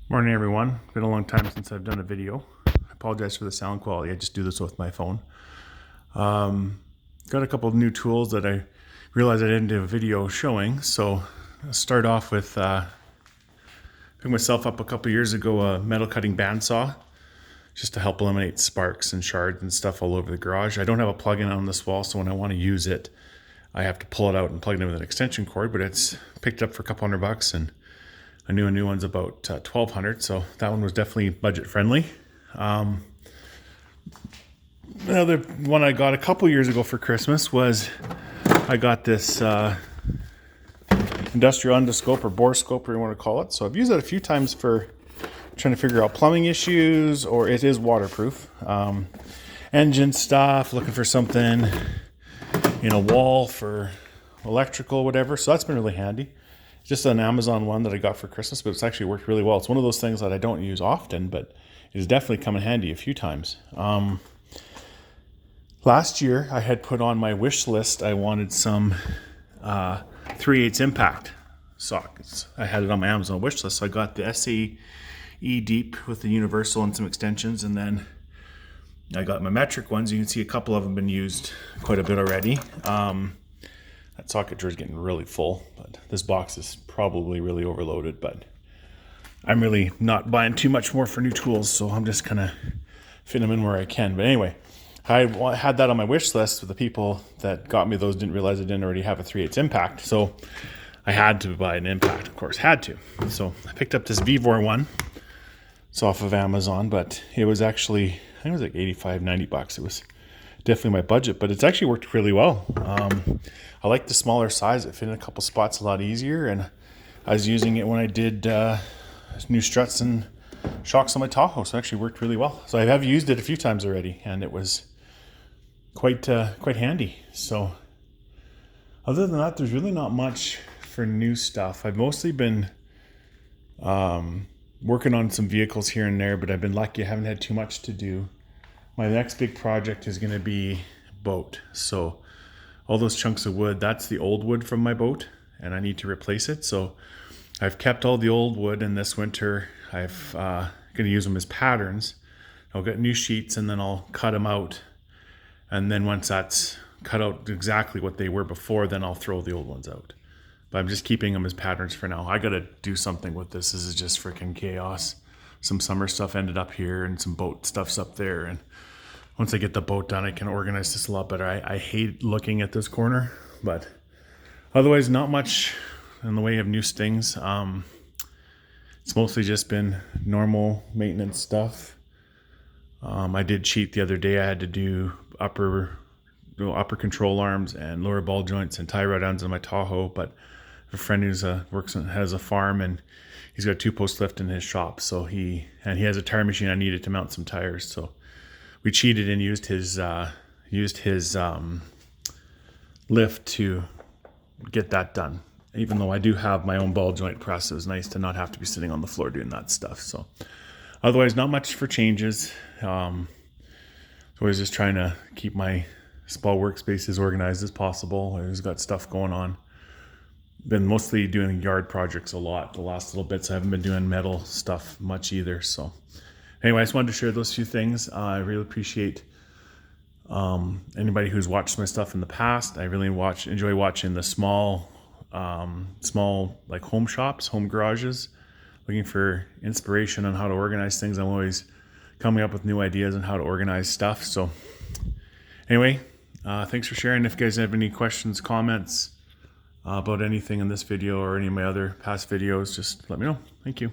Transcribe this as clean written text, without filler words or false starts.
Morning everyone. Been a long time since I've done a video. I apologize for the sound quality. I just do this with my phone. Got a couple of new tools that I realized I didn't do a video showing. So I'll start off with picked myself up a couple years ago a metal cutting bandsaw just to help eliminate sparks and shards and stuff all over the garage. I don't have a plug-in on this wall, so when I want to use it, I have to pull it out and plug it in with an extension cord, but it's picked up for a couple $100 and I knew a new one's about $1,200, so that one was definitely budget friendly. Another one I got a couple years ago for Christmas was I got this industrial endoscope or borescope, or you want to call it. So I've used it a few times for trying to figure out plumbing issues, or it is waterproof. Engine stuff, looking for something in a wall for electrical, whatever. So that's been really handy. Just an Amazon one that I got for Christmas, but it's actually worked really well. It's one of those things that I don't use often, but it has definitely come in handy a few times. Last year, I had put on my wish list, I wanted some 3/8 impact sockets. I had it on my Amazon wish list, so I got the SAE Deep with the universal and some extensions, and then I got my metric ones. You can see a couple of them been used quite a bit already. That socket drawer is getting really full, but this box is probably really overloaded, but I'm really not buying too much more for new tools, so I'm just kind of fitting them in where I can. But anyway, I had that on my wish list, but the people that got me those didn't realize I didn't already have a 3/8 impact, so I had to buy an impact, of course, had to. So I picked up this Vevor one. It's off of Amazon, but it was actually, I think it was like $85-90. It was definitely my budget, but it's actually worked really well. I like the smaller size. It fit in a couple spots a lot easier, and I was using it when I did new struts and shocks on my Tahoe, so it actually worked really well. So I have used it a few times already, and it was quite handy. So other than that, there's really not much for new stuff. I've mostly been working on some vehicles here and there, but I've been lucky. I haven't had too much to do. My next big project is going to be boat. So all those chunks of wood, that's the old wood from my boat, and I need to replace it. So I've kept all the old wood, and this winter I've going to use them as patterns. I'll get new sheets, and then I'll cut them out. And then once that's cut out exactly what they were before, then I'll throw the old ones out. But I'm just keeping them as patterns for now. I got to do something with this. This is just freaking chaos. Some summer stuff ended up here, and some boat stuff's up there, and once I get the boat done, I can organize this a lot better. I hate looking at this corner, but otherwise not much in the way of new things. It's mostly just been normal maintenance stuff. I did cheat the other day. I had to do upper control arms and lower ball joints and tie rod-ends on my Tahoe, but a friend who's has a farm, and he's got a 2-post lift in his shop, so he has a tire machine. I needed to mount some tires, so we cheated and used his lift to get that done. Even though I do have my own ball joint press, it was nice to not have to be sitting on the floor doing that stuff. So otherwise, not much for changes. So I was just trying to keep my small workspace as organized as possible. I always got stuff going on. Been mostly doing yard projects a lot the last little bit, so I haven't been doing metal stuff much either. So anyway, I just wanted to share those few things. I really appreciate anybody who's watched my stuff in the past. I really enjoy watching the small like home shops, home garages, looking for inspiration on how to organize things. I'm always coming up with new ideas on how to organize stuff. So anyway, thanks for sharing. If you guys have any questions, comments about anything in this video or any of my other past videos, just let me know. Thank you.